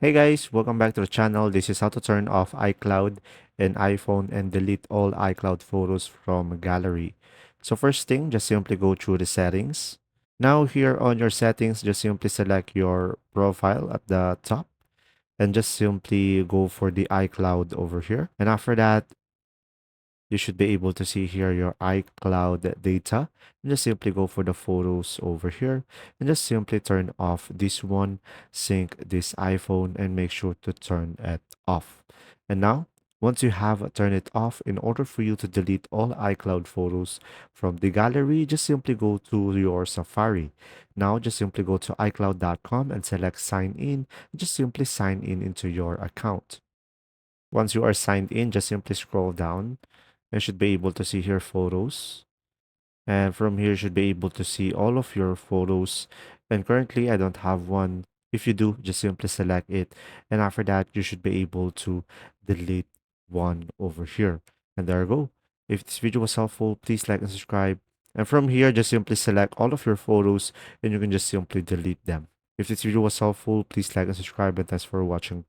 Hey guys, welcome back to the channel. This is how to turn off iCloud in iPhone and delete all iCloud photos from gallery. So first thing, just simply go through the settings. Now here on your settings, just simply select your profile at the top and just simply go for the iCloud over here. And after that, you should be able to see here your iCloud data. And just simply go for the photos over here and just simply turn off this one, sync this iPhone, and make sure to turn it off. And now, once you have turned it off, in order for you to delete all iCloud photos from the gallery, just simply go to your Safari. Now, just simply go to iCloud.com and select sign in. Just simply sign in into your account. Once you are signed in, just simply scroll down and should be able to see here photos. And from here, you should be able to see all of your photos. And currently, I don't have one. If you do, just simply select it. And after that, you should be able to delete one over here. And there you go. If this video was helpful, please like and subscribe. And from here, just simply select all of your photos and you can just simply delete them. If this video was helpful, please like and subscribe. And thanks for watching.